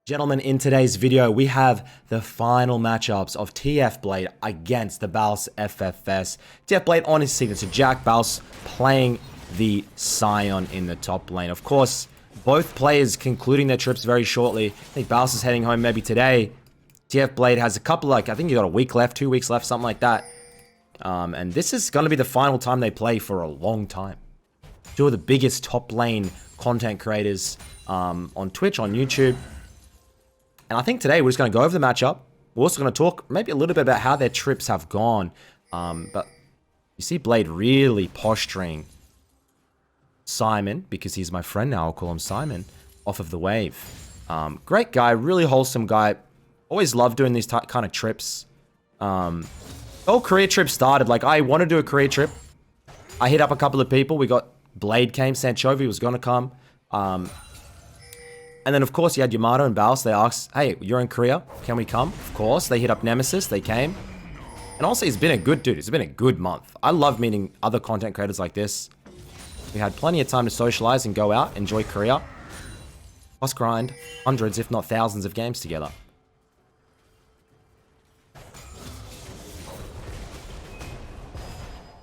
Gentlemen, in today's video, we have the final matchups of Tfblade against the BAUS SION. Tfblade on his signature Jack, BAUS playing the Sion in the top lane. Of course, both players concluding their trips very shortly. I think BAUS is heading home maybe today. Tfblade has a couple, I think you got a week left, 2 weeks left, something like that. And this is going to be the final time they play for a long time. Two of the biggest top lane content creators on Twitch, on YouTube. And I think today we're just going to go over the matchup. We're also going to talk maybe a little bit about how their trips have gone. But you see Blade really posturing Simon, because he's my friend now, I'll call him Simon, off of the wave. Great guy, really wholesome guy. Always loved doing these kind of trips. The whole career trip started, like I want to do a career trip. I hit up a couple of people. We got Blade came, Sanchovi was going to come. And then, of course, you had Yamato and BAUS. They asked, hey, you're in Korea. Can we come? Of course. They hit up Nemesis. They came. And also, he's been a good dude. It's been a good month. I love meeting other content creators like this. We had plenty of time to socialize and go out, enjoy Korea. Plus grind hundreds, if not thousands of games together.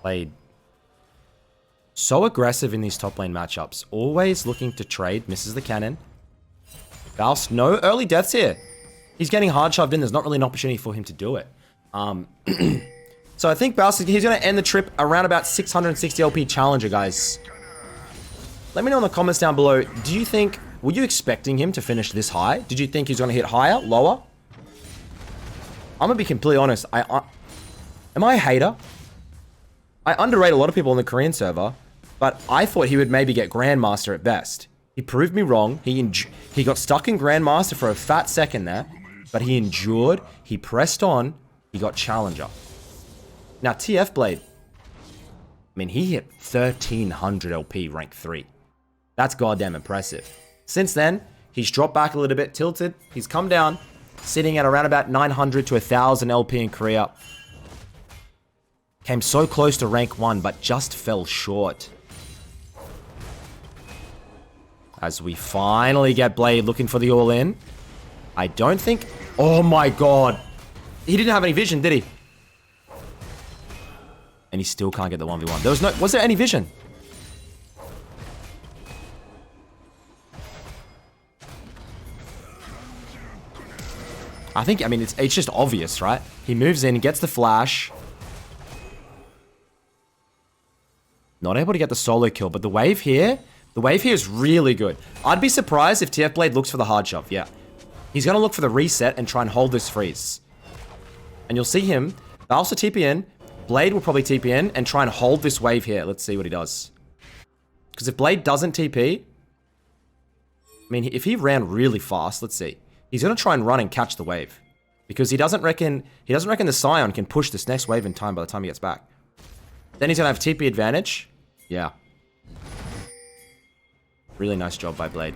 Played so aggressive in these top lane matchups. Always looking to trade. Misses the cannon. BAUS, no early deaths here. He's getting hard shoved in. There's not really an opportunity for him to do it. So I think BAUS, he's going to end the trip around about 660 LP Challenger, guys. Let me know in the comments down below. Do you think, were you expecting him to finish this high? Did you think he's going to hit higher, lower? I'm going to be completely honest. Am I a hater? I underrate a lot of people on the Korean server, but I thought he would maybe get Grandmaster at best. He proved me wrong. He got stuck in Grandmaster for a fat second there, but he endured. He pressed on. He got Challenger. Now, Tfblade, I mean, he hit 1300 LP rank 3. That's goddamn impressive. Since then, he's dropped back a little bit, tilted. He's come down, sitting at around about 900 to 1000 LP in Korea. Came so close to rank 1, but just fell short. As we finally get Blade looking for the all-in. I don't think... Oh my god. He didn't have any vision, did he? And he still can't get the 1v1. There was no... Was there any vision? I think... I mean, it's just obvious, right? He moves in, gets the flash. Not able to get the solo kill, but the wave here... The wave here is really good. I'd be surprised if Tfblade looks for the hard shove. Yeah. He's going to look for the reset and try and hold this freeze. And you'll see him. BAUS will TP in. Blade will probably TP in and try and hold this wave here. Let's see what he does. Because if Blade doesn't TP... I mean, if he ran really fast, let's see. He's going to try and run and catch the wave. Because he doesn't reckon the Sion can push this next wave in time by the time he gets back. Then he's going to have TP advantage. Yeah. Really nice job by Blade.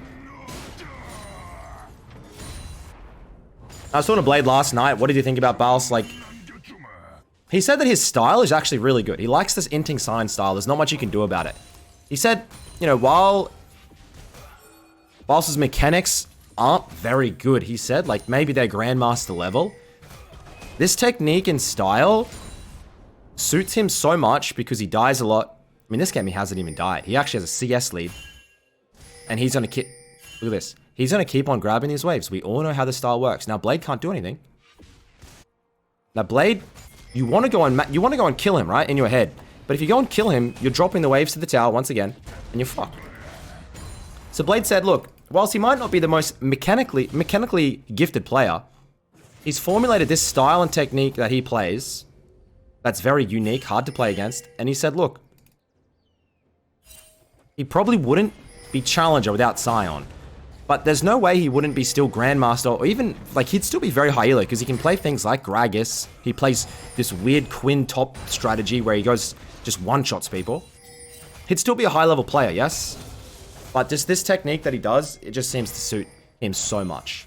I was talking to Blade last night. What did you think about BAUS? Like, he said that his style is actually really good. He likes this inting sign style. There's not much you can do about it. He said, you know, while BAUS's mechanics aren't very good, he said, like maybe they're Grandmaster level, this technique and style suits him so much because he dies a lot. I mean, this game he hasn't even died. He actually has a CS lead. And he's going to keep... Look at this. He's going to keep on grabbing these waves. We all know how this style works. Now, Blade can't do anything. Now, Blade, you want to go and kill him, right? In your head. But if you go and kill him, you're dropping the waves to the tower once again. And you're fucked. So Blade said, look, whilst he might not be the most mechanically gifted player, he's formulated this style and technique that he plays that's very unique, hard to play against. And he said, look, he probably wouldn't be Challenger without Sion. But there's no way he wouldn't be still Grandmaster, or even, like, he'd still be very high elo, because he can play things like Gragas. He plays this weird Quinn top strategy where he goes, just one-shots people. He'd still be a high-level player, yes? But just this technique that he does, it just seems to suit him so much.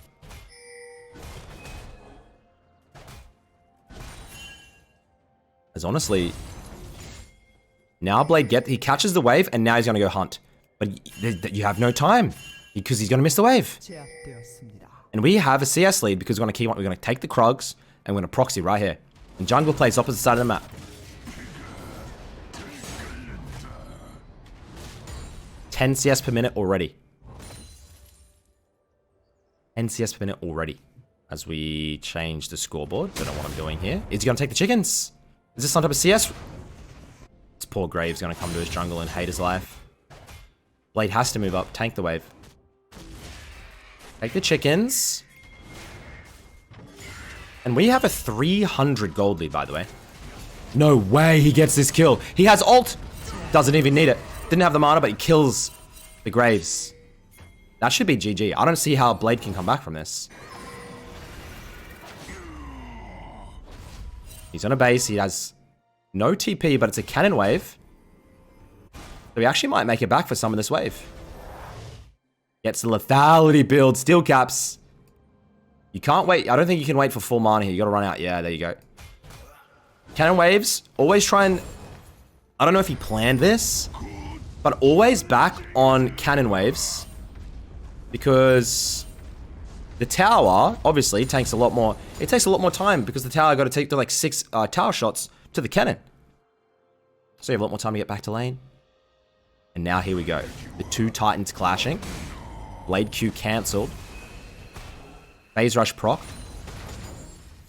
As honestly, now Blade he catches the wave, and now he's going to go hunt. But you have no time. because he's going to miss the wave. And we have a CS lead because we're going to take the Krugs and we're going to proxy right here. And jungle plays opposite side of the map. 10 CS per minute already. 10 CS per minute already. As we change the scoreboard. Don't know what I'm doing here. Is he going to take the chickens? Is this some type of CS? This poor Graves going to come to his jungle and hate his life. Blade has to move up. Tank the wave. Take the chickens. And we have a 300 gold lead, by the way. No way he gets this kill. He has ult. Doesn't even need it. Didn't have the mana, but he kills the Graves. That should be GG. I don't see how Blade can come back from this. He's on a base. He has no TP, but it's a cannon wave. So he actually might make it back for some of this wave. Gets the lethality build. Steel caps. You can't wait. I don't think you can wait for full mana here. You gotta run out. Yeah, there you go. Cannon waves. Always try and... I don't know if he planned this, but always back on cannon waves. Because the tower, obviously, takes a lot more... It takes a lot more time because the tower got to take to like 6 tower shots to the cannon. So you have a lot more time to get back to lane. And now here we go. The two Titans clashing. Blade Q cancelled. Phase Rush proc.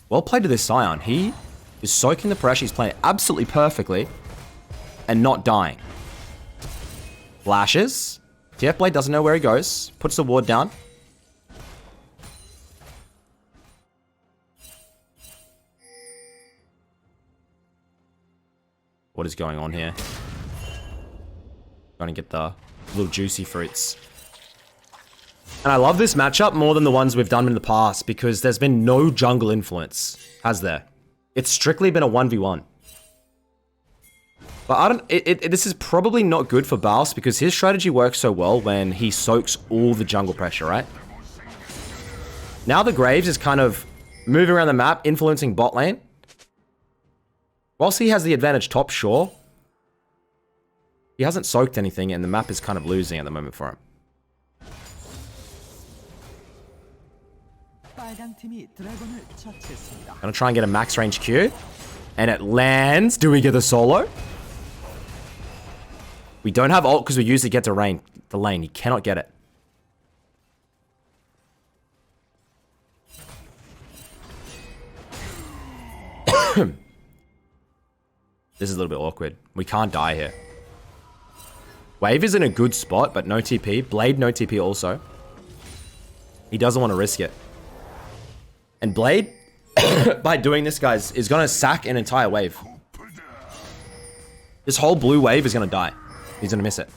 Well played to this Scion. He is soaking the pressure. He's playing it absolutely perfectly. And not dying. Flashes. Tfblade doesn't know where he goes. Puts the ward down. What is going on here? Trying to get the little juicy fruits. And I love this matchup more than the ones we've done in the past because there's been no jungle influence, has there? It's strictly been a 1v1. But I don't... this is probably not good for BAUS because his strategy works so well when he soaks all the jungle pressure, right? Now the Graves is kind of moving around the map, influencing bot lane. Whilst he has the advantage top, sure. He hasn't soaked anything and the map is kind of losing at the moment for him. Gonna try and get a max range Q. And it lands. Do we get the solo? We don't have ult because we usually get to the lane. He cannot get it. This is a little bit awkward. We can't die here. Wave is in a good spot, but no TP. Blade, no TP also. He doesn't want to risk it. And Blade, by doing this, guys, is going to sack an entire wave. This whole blue wave is going to die. He's going to miss it.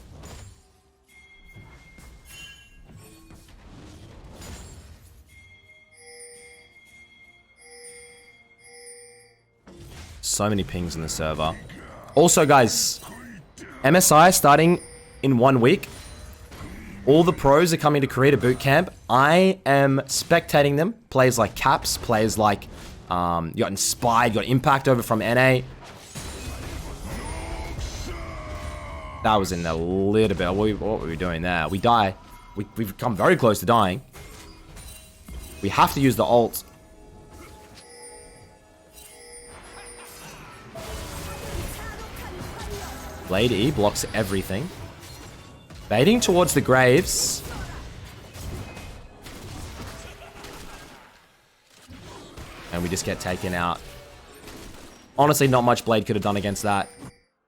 So many pings in the server. Also, guys, MSI starting in 1 week. All the pros are coming to Creator Bootcamp. I am spectating them. Players like Caps, players like you got Inspired, you got Impact over from NA. That was in a little bit. What were we doing there? We die. We've come very close to dying. We have to use the ult. Blade E blocks everything. Baiting towards the Graves. And we just get taken out. Honestly, not much Blade could have done against that.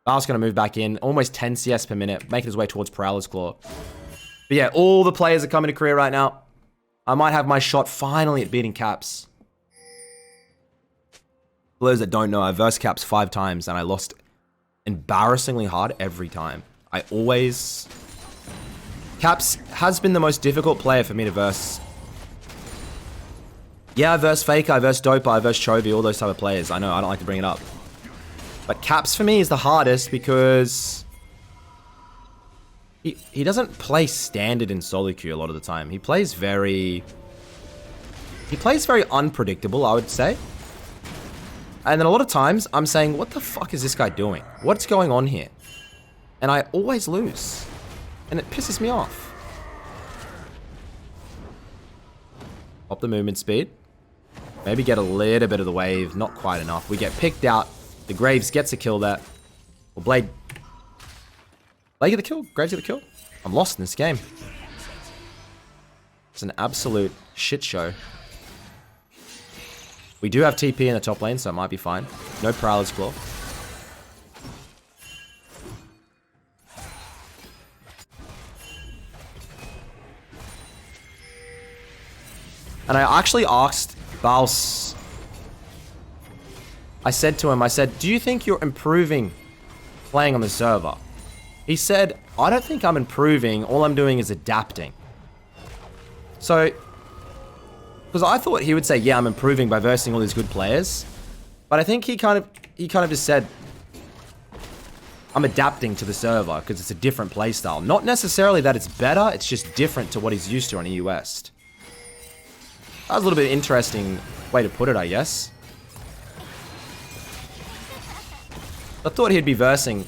BAUS going to move back in. Almost 10 CS per minute. Making his way towards Prowler's Claw. But yeah, all the players are coming to career right now. I might have my shot finally at beating Caps. For those that don't know, I versed Caps 5 times and I lost embarrassingly hard every time. I always... Caps has been the most difficult player for me to verse. Yeah, I verse Faker, I verse Doper, I verse Chovy, all those type of players. I know, I don't like to bring it up. But Caps for me is the hardest because... He doesn't play standard in solo queue a lot of the time. He plays very unpredictable, I would say. And then a lot of times, I'm saying, what the fuck is this guy doing? What's going on here? And I always lose. And it pisses me off. Pop the movement speed. Maybe get a little bit of the wave. Not quite enough. We get picked out. The Graves gets a kill there. Well, Blade get the kill. Graves get the kill. I'm lost in this game. It's an absolute shit show. We do have TP in the top lane, so it might be fine. No Prowler's Claw. And I actually asked BAUS. I said to him, do you think you're improving playing on the server? He said, I don't think I'm improving. All I'm doing is adapting. So, because I thought he would say, yeah, I'm improving by versing all these good players. But I think he kind of just said, I'm adapting to the server because it's a different playstyle. Not necessarily that it's better, it's just different to what he's used to on EU West. That was a little bit interesting way to put it, I guess. I thought he'd be versing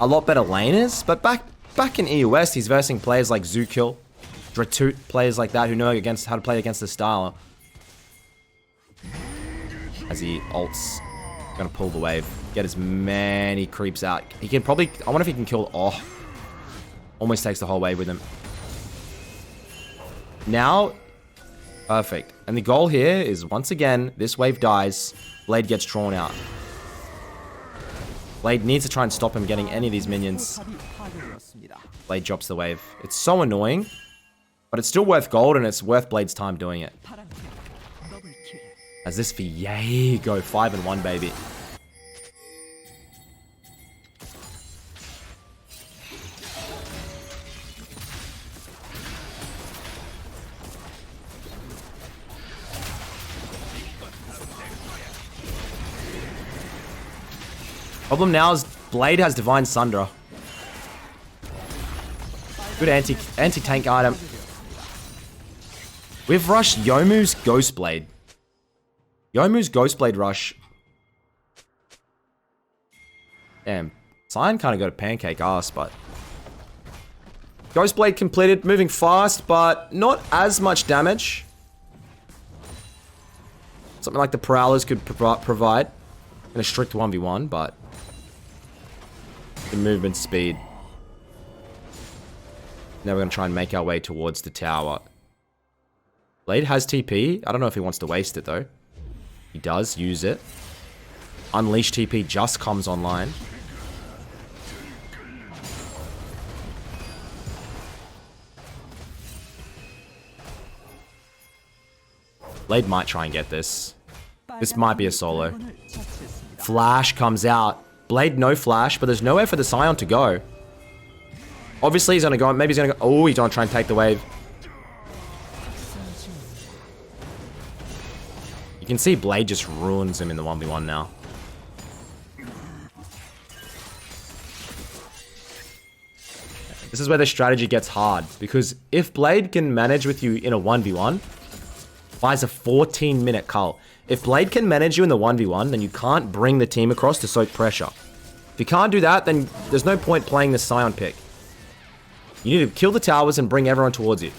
a lot better laners, but back in EU West, he's versing players like Zookill, Dratut, players like that who know how to play against the style. As he ults, gonna pull the wave, get as many creeps out. He can probably, I wonder if he can kill, oh, almost takes the whole wave with him. Now, perfect. And the goal here is, once again, this wave dies, Blade gets drawn out. Blade needs to try and stop him getting any of these minions. Blade drops the wave. It's so annoying, but it's still worth gold, and it's worth Blade's time doing it. As this Viego 5-1, baby. Problem now is Blade has Divine Sundra. Good anti-tank item. We've rushed Youmuu's Ghostblade. Youmuu's Ghostblade rush. Damn. Sion kind of got a pancake ass, but... Ghostblade completed, moving fast, but not as much damage. Something like the Prowlers could provide in a strict 1v1, but... the movement speed. Now we're going to try and make our way towards the tower. Blade has TP. I don't know if he wants to waste it, though. He does use it. Unleash TP just comes online. Blade might try and get this. This might be a solo. Flash comes out. Blade no flash, but there's nowhere for the Sion to go. Obviously, he's gonna go. Maybe he's gonna go. Oh, he's gonna try and take the wave. You can see Blade just ruins him in the 1v1 now. This is where the strategy gets hard, because if Blade can manage with you in a 1v1, buys a 14-minute cull. If Blade can manage you in the 1v1, then you can't bring the team across to soak pressure. If you can't do that, then there's no point playing the Sion pick. You need to kill the towers and bring everyone towards you.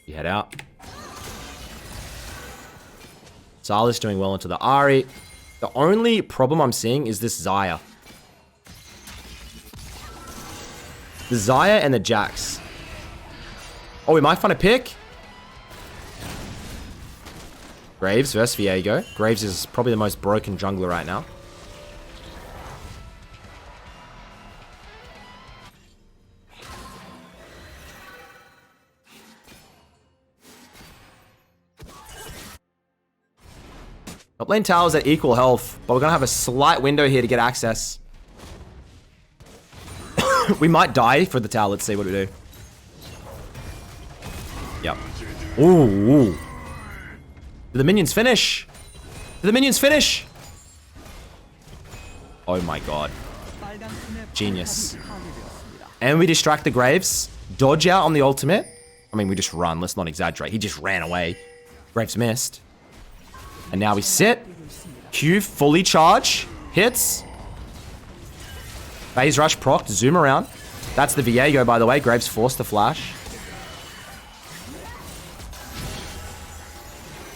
You head out. Sylas doing well into the Ahri. The only problem I'm seeing is this Xayah. The Xayah and the Jax. Oh, we might find a pick. Graves versus Viego. Graves is probably the most broken jungler right now. Top lane towers at equal health, but we're going to have a slight window here to get access. We might die for the tower. Let's see what we do. Yep. Ooh. Did the minions finish? Did the minions finish? Oh my god. Genius. And we distract the Graves. Dodge out on the ultimate. I mean, we just run. Let's not exaggerate. He just ran away. Graves missed. And now we sit. Q fully charge. Hits. Phase rush proc. Zoom around. That's the Viego, by the way. Graves forced the flash.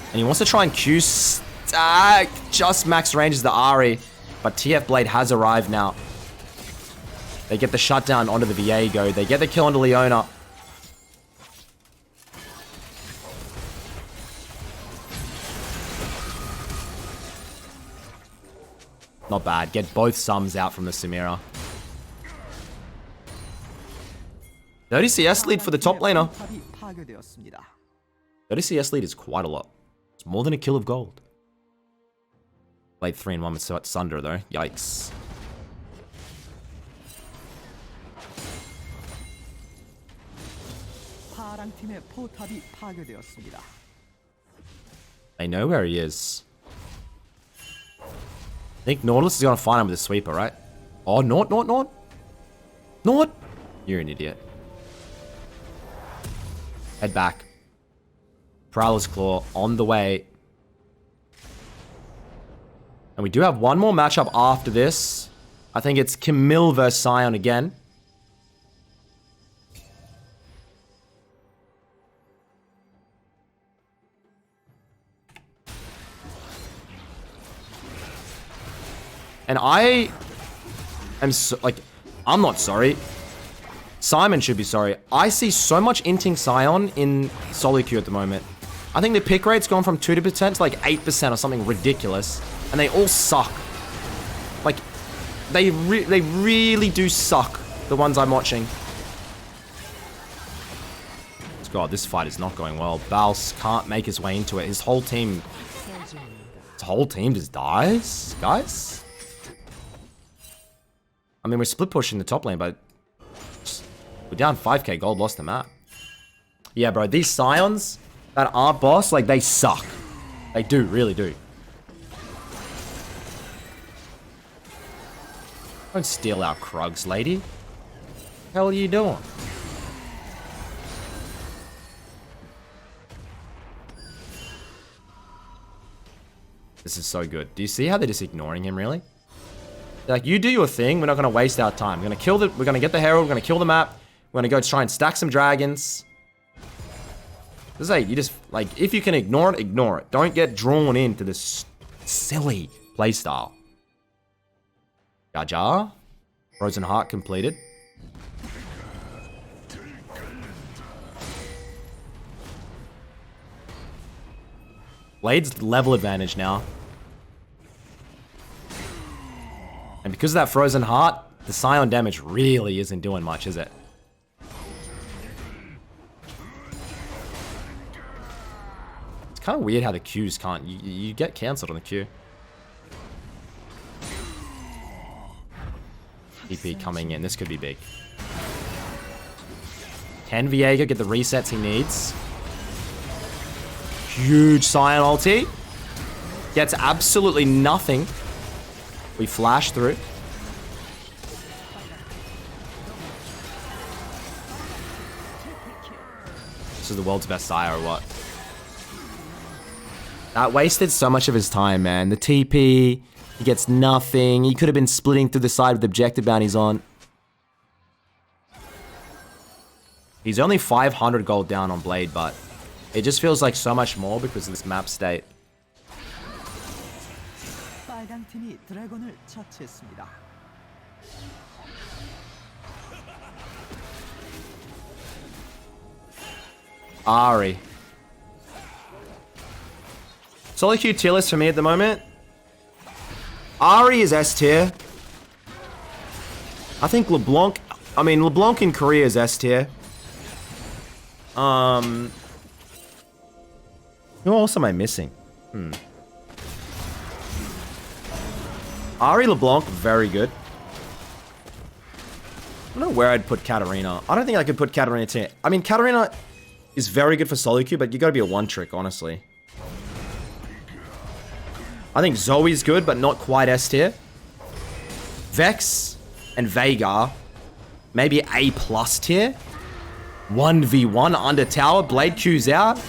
And he wants to try and Q stack. Just max ranges the Ahri. But Tfblade has arrived now. They get the shutdown onto the Viego. They get the kill onto Leona. Not bad. Get both sums out from the Samira. 30 CS lead for the top laner. 30 CS lead is quite a lot. It's more than a kill of gold. Played 3-1 with Sunder though. Yikes. They know where he is. I think Nautilus is going to find him with a sweeper, right? Oh, Nort. You're an idiot. Head back. Prowler's Claw on the way. And we do have one more matchup after this. I think it's Camille versus Sion again. And I am so, like, I'm not sorry. Simon should be sorry. I see so much inting Sion in solo queue at the moment. I think the pick rate's gone from 2% to like 8% or something ridiculous. And they all suck. Like, they really do suck, the ones I'm watching. God, this fight is not going well. BAUS can't make his way into it. His whole team just dies, guys. I mean, we're split pushing the top lane, but we're down 5k gold, lost the map. Yeah, bro, these Scions that aren't boss, like, they suck. They do, really do. Don't steal our Krugs, lady. What the hell are you doing? This is so good. Do you see how they're just ignoring him, really? They're like, you do your thing. We're not going to waste our time. We're going to get the Herald. We're going to kill the map. We're going to go try and stack some dragons. This is like, you just, like, if you can ignore it, ignore it. Don't get drawn into this silly playstyle. Jaja. Frozen Heart completed. Blade's level advantage now. And because of that Frozen Heart, the Scion damage really isn't doing much, is it? It's kind of weird how the Qs can't... You get cancelled on the Q. TP coming in. This could be big. Can Viego get the resets he needs? Huge Scion ulti. Gets absolutely nothing. We flash through. This is the world's best Sire or what? That wasted so much of his time, man. The TP, he gets nothing. He could have been splitting through the side with objective bounties on. He's only 500 gold down on Blade, but it just feels like so much more because of this map state. Ahri. Solo queue tier list for me at the moment. Ahri is S tier. I think LeBlanc... I mean, LeBlanc in Korea is S tier. Who else am I missing? Ahri LeBlanc, very good. I don't know where I'd put Katarina. I don't think I could put Katarina tier. I mean, Katarina is very good for solo queue, but you gotta be a one trick, honestly. I think Zoe's good, but not quite S tier. Vex and Veigar, maybe A+ tier. 1v1 under tower, Blade Q's out.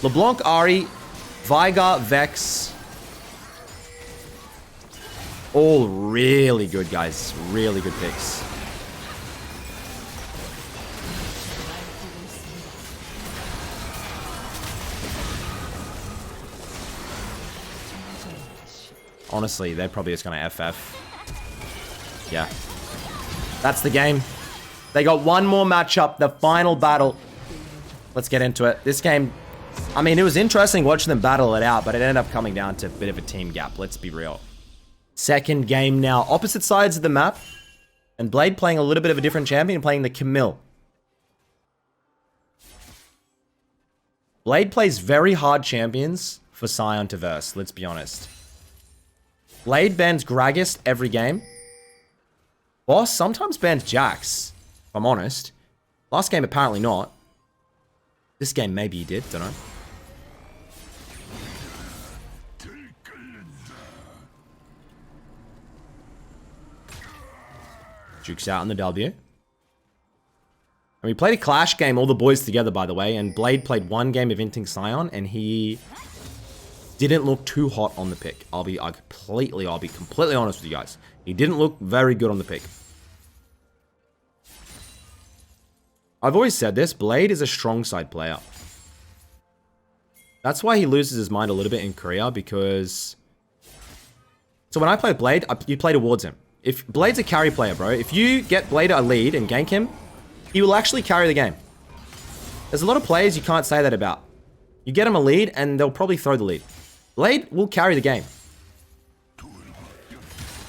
LeBlanc, Ahri, Veigar, Vex. All really good, guys. Really good picks. Honestly, they're probably just going to FF. Yeah. That's the game. They got one more matchup, the final battle. Let's get into it. This game, I mean, it was interesting watching them battle it out, but it ended up coming down to a bit of a team gap. Let's be real. Second game now. Opposite sides of the map. And Blade playing a little bit of a different champion, playing the Camille. Blade plays very hard champions for Sion to verse, let's be honest. Blade bans Gragas every game. Boss sometimes bans Jax, if I'm honest. Last game, apparently not. This game, maybe he did, don't know. Jukes out on the W. And we played a Clash game, all the boys together, by the way. And Blade played one game of Inting Sion, and he didn't look too hot on the pick. I'll be completely honest with you guys. He didn't look very good on the pick. I've always said this, Blade is a strong side player. That's why he loses his mind a little bit in Korea, because... So when I play Blade, you play towards him. If Blade's a carry player, bro, if you get Blade a lead and gank him, he will actually carry the game. There's a lot of players you can't say that about. You get him a lead, and they'll probably throw the lead. Blade will carry the game.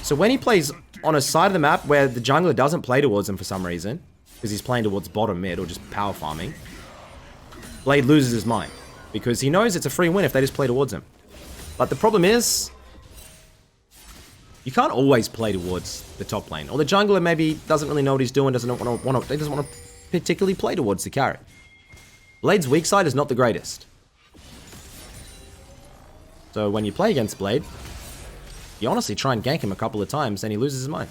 So when he plays on a side of the map where the jungler doesn't play towards him for some reason, because he's playing towards bottom mid or just power farming, Blade loses his mind. Because he knows it's a free win if they just play towards him. But the problem is, you can't always play towards the top lane. Or the jungler maybe doesn't really know what he's doing, doesn't want to particularly play towards the carry. Blade's weak side is not the greatest. So when you play against Blade, you honestly try and gank him a couple of times and he loses his mind.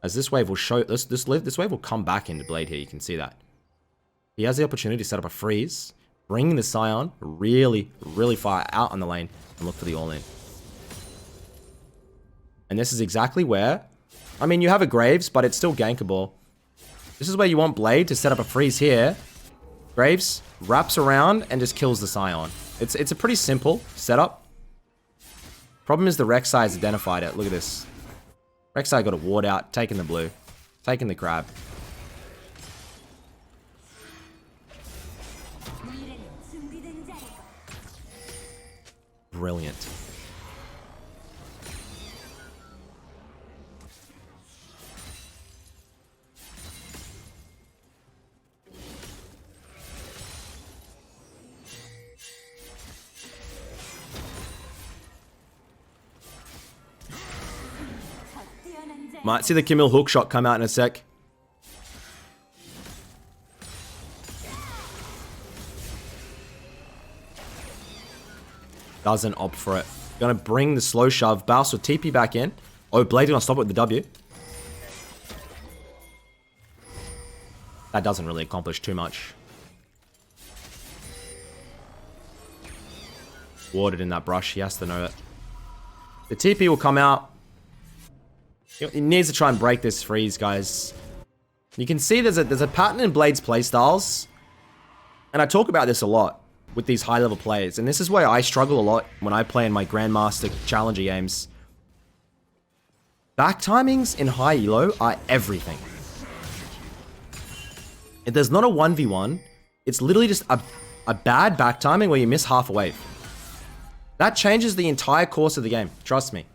As this wave will show, this wave will come back into Blade here, you can see that. He has the opportunity to set up a freeze, bring the Sion really, really far out on the lane and look for the all-in. And this is exactly where, I mean, you have a Graves, but it's still gankable. This is where you want Blade to set up a freeze here. Graves wraps around and just kills the Sion. It's a pretty simple setup. Problem is the Rek'Sai has identified it. Look at this. Rek'Sai got a ward out, taking the blue, taking the crab. Brilliant. Might see the Camille hookshot come out in a sec. Doesn't opt for it. Gonna bring the slow shove. BAUS will TP back in. Oh, Blade gonna stop it with the W. That doesn't really accomplish too much. Warded in that brush. He has to know it. The TP will come out. He needs to try and break this freeze, guys. You can see there's a pattern in Blade's playstyles. And I talk about this a lot with these high-level players. And this is why I struggle a lot when I play in my Grandmaster Challenger games. Back timings in high elo are everything. If there's not a 1v1, it's literally just a bad back timing where you miss half a wave. That changes the entire course of the game, trust me.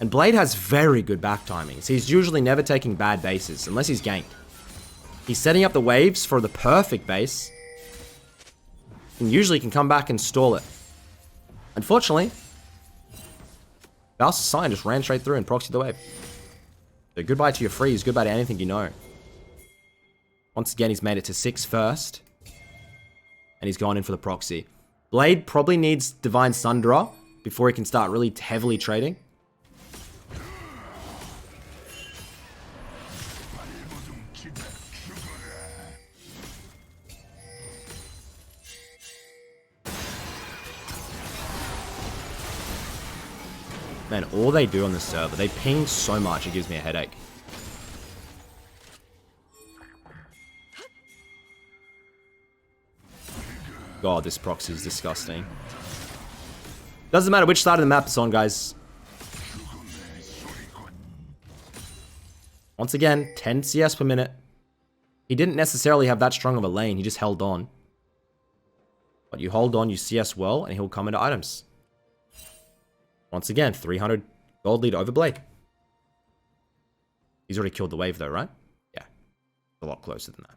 And Blade has very good back timings. He's usually never taking bad bases, unless he's ganked. He's setting up the waves for the perfect base. And usually can come back and stall it. Unfortunately, BAUS Sion just ran straight through and proxied the wave. So goodbye to your freeze, goodbye to anything you know. Once again, he's made it to 6 first. And he's gone in for the proxy. Blade probably needs Divine Sundra before he can start really heavily trading. Man, all they do on this server, they ping so much, it gives me a headache. God, this proxy is disgusting. Doesn't matter which side of the map it's on, guys. Once again, 10 CS per minute. He didn't necessarily have that strong of a lane, he just held on. But you hold on, you CS well, and he'll come into items. Once again, 300 gold lead over Blade. He's already killed the wave though, right? Yeah. A lot closer than that.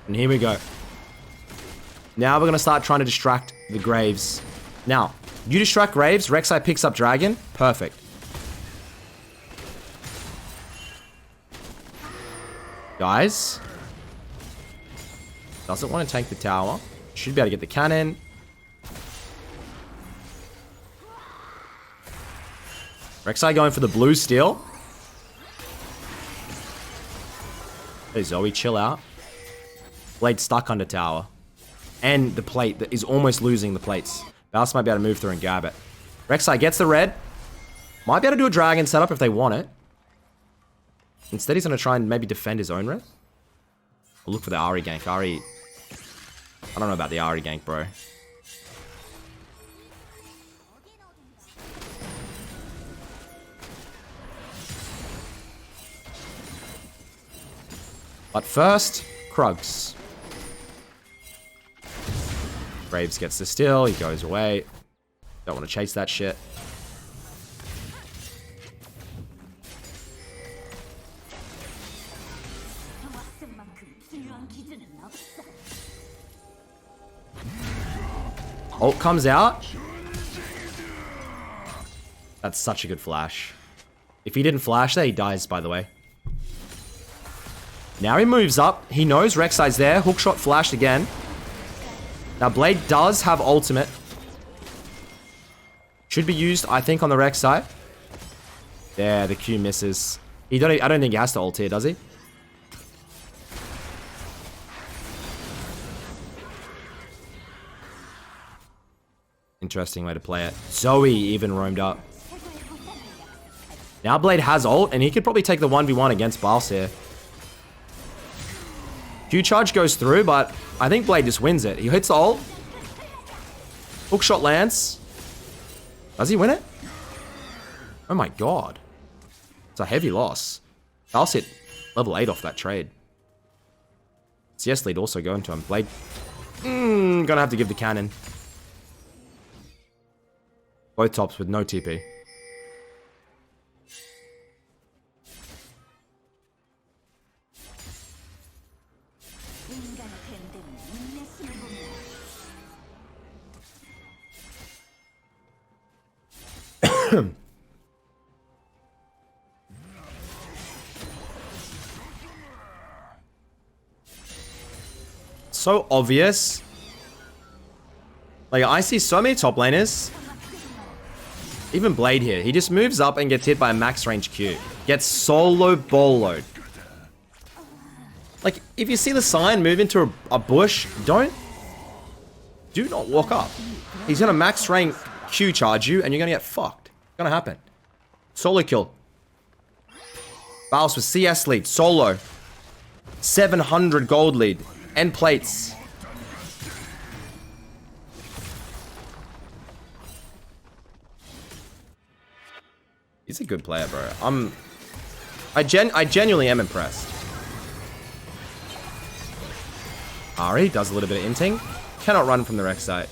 And here we go. Now we're going to start trying to distract the Graves. Now, you distract Graves, Rek'Sai picks up Dragon. Perfect. Guys. Doesn't want to tank the tower. Should be able to get the cannon. Rek'Sai going for the blue steal. Hey, Zoe, chill out. Blade stuck under tower. And the plate that is almost losing the plates. BAUS might be able to move through and grab it. Rek'Sai gets the red. Might be able to do a dragon setup if they want it. Instead, he's going to try and maybe defend his own red. I'll look for the Ahri gank. Ahri... I don't know about the Ahri gank, bro. But first, Krugs. Graves gets the steal. He goes away. Don't want to chase that shit. Ult comes out. That's such a good flash. If he didn't flash there, he dies, by the way. Now he moves up. He knows Rek'Sai's there. Hookshot flashed again. Now Blade does have ultimate. Should be used, I think, on the Rek'Sai. There, the Q misses. I don't think he has to ult here, does he? Interesting way to play it. Zoe even roamed up. Now Blade has ult, and he could probably take the 1v1 against BAUS here. Q charge goes through, but I think Blade just wins it. He hits the ult. Hookshot lands. Does he win it? Oh my god. It's a heavy loss. BAUS hit level 8 off that trade. CS lead also going to him. Blade. Gonna have to give the cannon. Both tops with no TP. So obvious. Like, I see so many top laners. Even Blade here. He just moves up and gets hit by a max range Q. Gets solo boloed. Like, if you see the sign move into a bush, do not walk up. He's gonna max rank Q charge you and you're gonna get fucked. It's gonna happen. Solo kill. BAUS with CS lead. Solo. 700 gold lead. And plates. He's a good player, bro. I genuinely am impressed. Ahri does a little bit of inting. Cannot run from the Rek'Sai.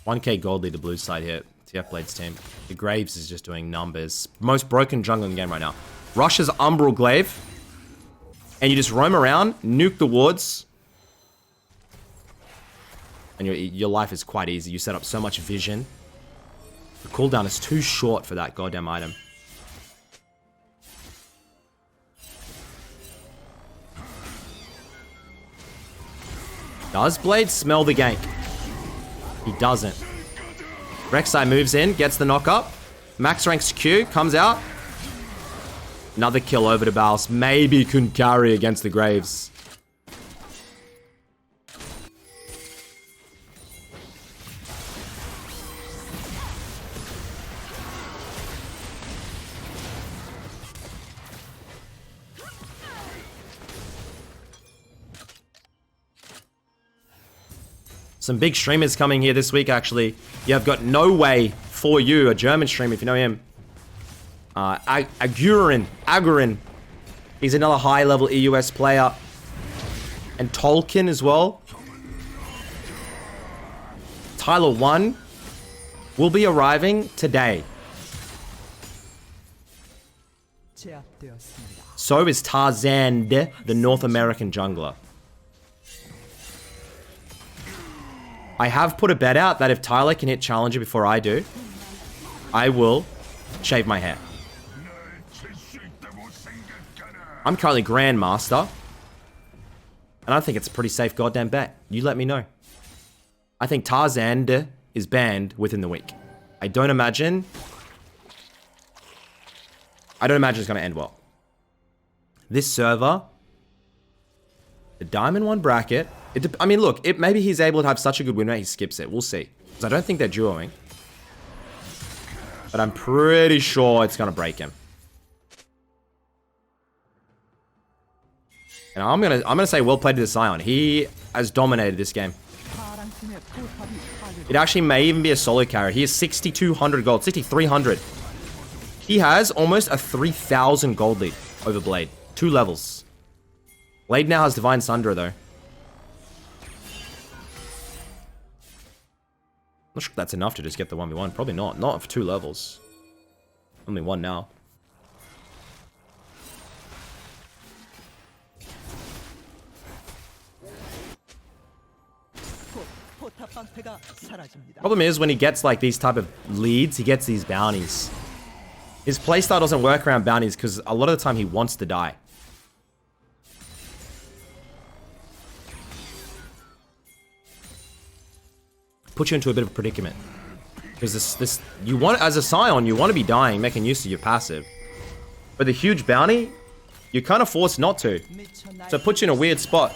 $1K gold lead to blue side here. Tfblade's team. The Graves is just doing numbers. Most broken jungle in the game right now. Rushes Umbral Glaive. And you just roam around, nuke the wards. And your life is quite easy. You set up so much vision. The cooldown is too short for that goddamn item. Does Blade smell the gank? He doesn't. Rek'Sai moves in, gets the knock up. Max ranks Q, comes out. Another kill over to BAUS. Maybe couldn't carry against the Graves. Some big streamers coming here this week, actually. Yeah, I've got No Way For You, a German streamer, if you know him. Agurin. He's another high-level EUS player. And Tolkien as well. Tyler 1 will be arriving today. So is Tarzan, the North American jungler. I have put a bet out that if Tyler can hit Challenger before I do, I will shave my hair. I'm currently Grandmaster. And I think it's a pretty safe goddamn bet. You let me know. I think Tarzan is banned within the week. I don't imagine it's going to end well. This server, the Diamond 1 bracket, I mean, look, maybe he's able to have such a good win rate, he skips it. We'll see. Because I don't think they're duoing. But I'm pretty sure it's going to break him. And I'm gonna say well played to the Sion. He has dominated this game. It actually may even be a solo carry. He has 6,200 gold, 6,300. He has almost a 3,000 gold lead over Blade. 2 levels. Blade now has Divine Sundra though. Not sure if that's enough to just get the 1v1. Probably not. Not for 2 levels. Only 1 now. Problem is when he gets like these type of leads, he gets these bounties. His playstyle doesn't work around bounties because a lot of the time he wants to die. Puts you into a bit of a predicament. Because this you want, as a Scion, you want to be dying, making use of your passive. But the huge bounty, you're kind of forced not to. So it puts you in a weird spot.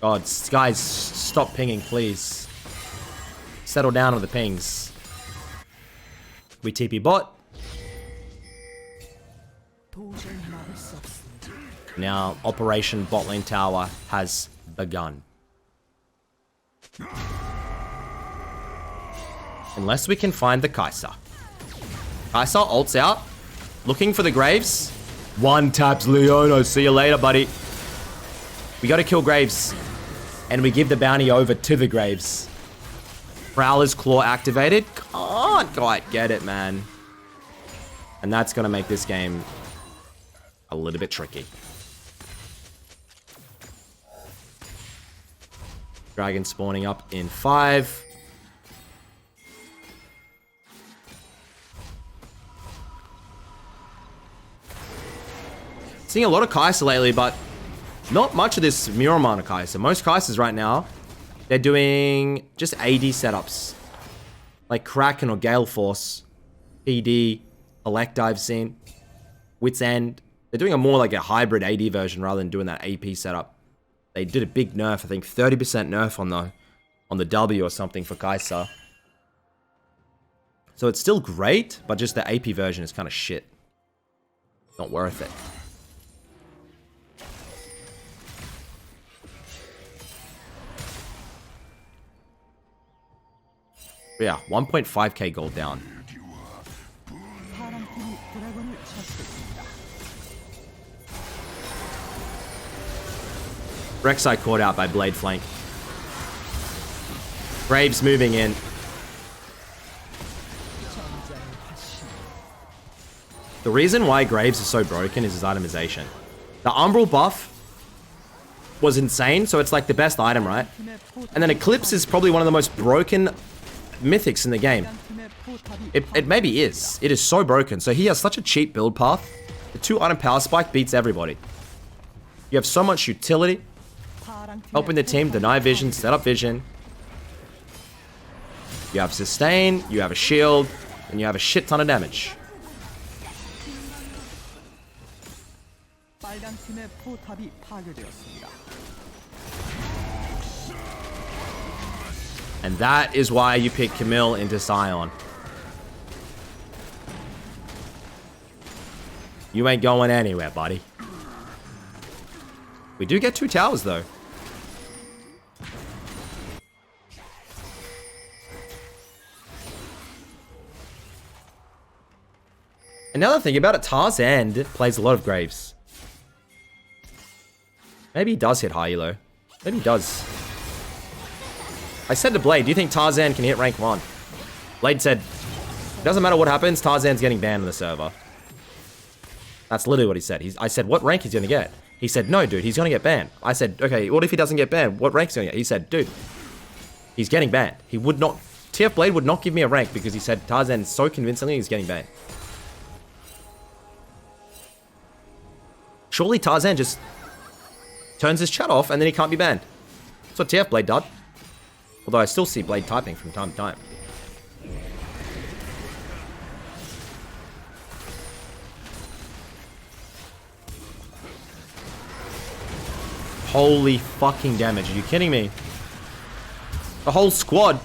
God, guys, stop pinging, please. Settle down on the pings. We TP bot. Now, Operation Bot Lane Tower has begun. Unless we can find the Kai'Sa. Kai'Sa ults out. Looking for the Graves. One taps Leona. See you later, buddy. We gotta kill Graves. And we give the bounty over to the Graves. Prowler's Claw activated. Can't quite get it, man. And that's gonna make this game a little bit tricky. Dragon spawning up in 5. Seeing a lot of Kai'Sa lately, but not much of this Miramana Kai'Sa. Most Kai'Sas right now, they're doing just AD setups. Like Kraken or Gale Force, PD, Elect I've seen, Wit's End. They're doing a more like a hybrid AD version rather than doing that AP setup. They did a big nerf, I think 30% nerf on the W or something for Kai'Sa. So it's still great, but just the AP version is kind of shit. Not worth it. Yeah, 1.5k gold down. Rek'Sai caught out by Blade flank. Graves moving in. The reason why Graves is so broken is his itemization. The Umbral buff was insane, so it's like the best item, right? And then Eclipse is probably one of the most broken mythics in the game. It maybe is. It is so broken. So he has such a cheap build path. The 2 item power spike beats everybody. You have so much utility. Helping the team deny vision, set up vision. You have sustain, you have a shield, and you have a shit ton of damage. And that is why you pick Camille into Sion. You ain't going anywhere, buddy. We do get 2 towers, though. Another thing about it, Tarzan plays a lot of Graves. Maybe he does hit high elo. Maybe he does. I said to Blade, do you think Tarzan can hit rank 1? Blade said, it doesn't matter what happens, Tarzan's getting banned on the server. That's literally what he said. I said, what rank is he going to get? He said, no, dude, he's going to get banned. I said, okay, what if he doesn't get banned? What rank is he going to get? He said, dude, he's getting banned. He would not, Tfblade would not give me a rank because he said Tarzan so convincingly he's getting banned. Surely Tarzan just turns his chat off and then he can't be banned. That's what Tfblade did. Although I still see Blade typing from time to time. Holy fucking damage. Are you kidding me? The whole squad.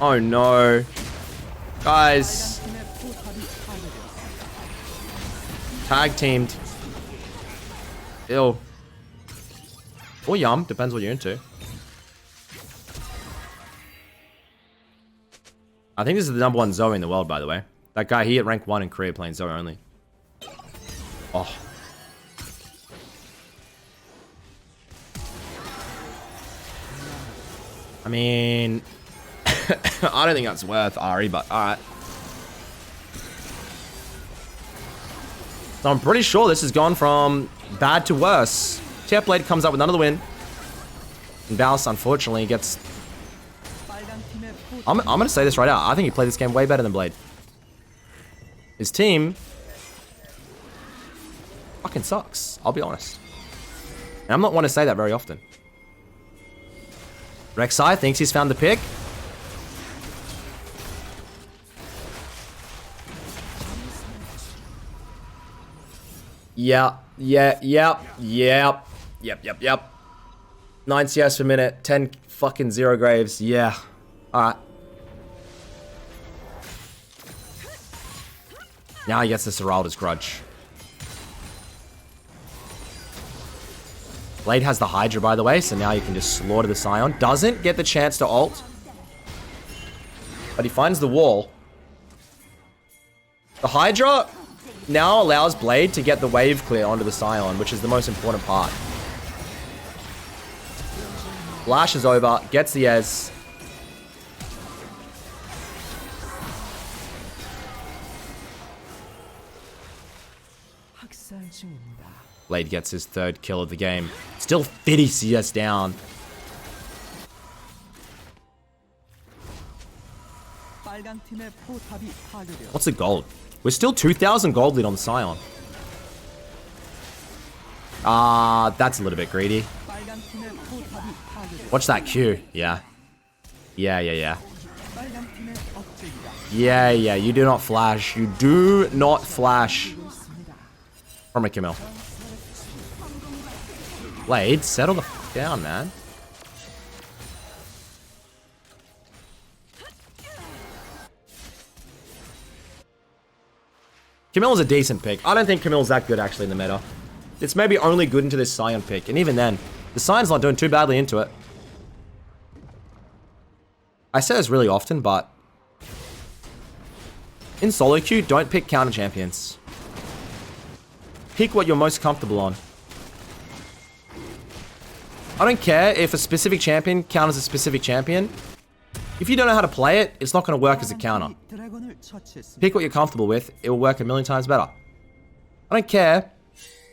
Oh no. Guys. Tag teamed. Ew. Or yum. Depends what you're into. I think this is the #1 Zoe in the world, by the way. That guy, he at rank 1 in Korea playing Zoe only. Oh. I mean... I don't think that's worth Ari, but alright. So I'm pretty sure this has gone from bad to worse. Tfblade comes up with another win. And BAUS, unfortunately, gets... I'm going to say this right out. I think he played this game way better than Blade. His team... fucking sucks. I'll be honest. And I'm not one to say that very often. Rek'Sai thinks he's found the pick. Yep. 9 CS per minute, 10 fucking 0 Graves. Yeah. Alright. Now he gets the Seralda's Grudge. Blade has the Hydra, by the way, so now you can just slaughter the Sion. Doesn't get the chance to ult. But he finds the wall. The Hydra now allows Blade to get the wave clear onto the Sion, which is the most important part. Flash is over, gets the Ez. Blade gets his 3rd kill of the game. Still 50 CS down. What's the gold? We're still 2,000 gold lead on Sion. That's a little bit greedy. Watch that Q. Yeah. Yeah, you do not flash. You do not flash. From a Camille. Blade, settle the f down, man. Camille's a decent pick. I don't think Camille's that good, actually, in the meta. It's maybe only good into this Sion pick. And even then, the Sion's not doing too badly into it. I say this really often, but... in solo queue, don't pick counter champions. Pick what you're most comfortable on. I don't care if a specific champion counters a specific champion. If you don't know how to play it, it's not going to work as a counter. Pick what you're comfortable with. It will work a million times better. I don't care.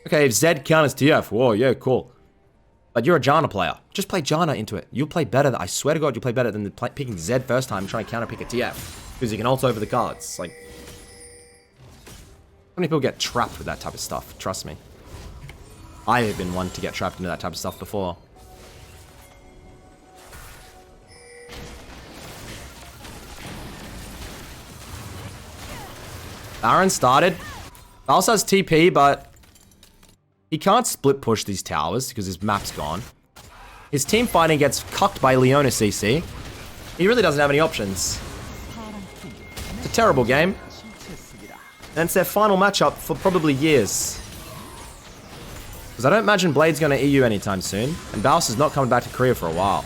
Okay, if Zed counters TF, whoa, yeah, cool. But you're a Janna player. Just play Janna into it. You'll play better. I swear to God, you'll play better than picking Zed first time and trying to counter pick a TF. Because you can ult over the cards. Like, how many people get trapped with that type of stuff? Trust me. I have been one to get trapped into that type of stuff before. Baron started. BAUS has TP, but he can't split push these towers because his map's gone. His team fighting gets cucked by Leona CC. He really doesn't have any options. It's a terrible game. And it's their final matchup for probably years. Because I don't imagine Blade's going to EU anytime soon. And BAUS is not coming back to Korea for a while.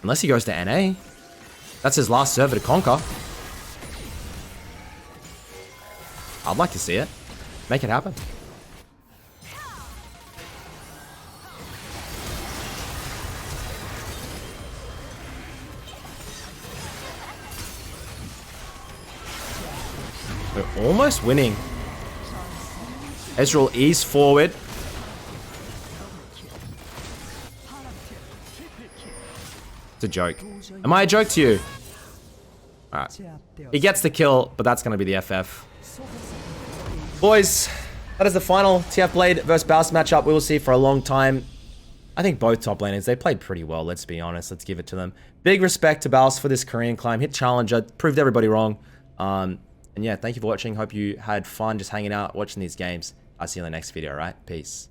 Unless he goes to NA. That's his last server to conquer. I'd like to see it. Make it happen. We're almost winning. Ezreal ease forward. It's a joke. Am I a joke to you? Alright. He gets the kill, but that's going to be the FF. Boys, that is the final Tfblade versus BAUS matchup we will see for a long time. I think both top laners, they played pretty well, let's be honest. Let's give it to them. Big respect to BAUS for this Korean climb. Hit Challenger, proved everybody wrong. And yeah, thank you for watching. Hope you had fun just hanging out, watching these games. I'll see you in the next video, alright? Peace.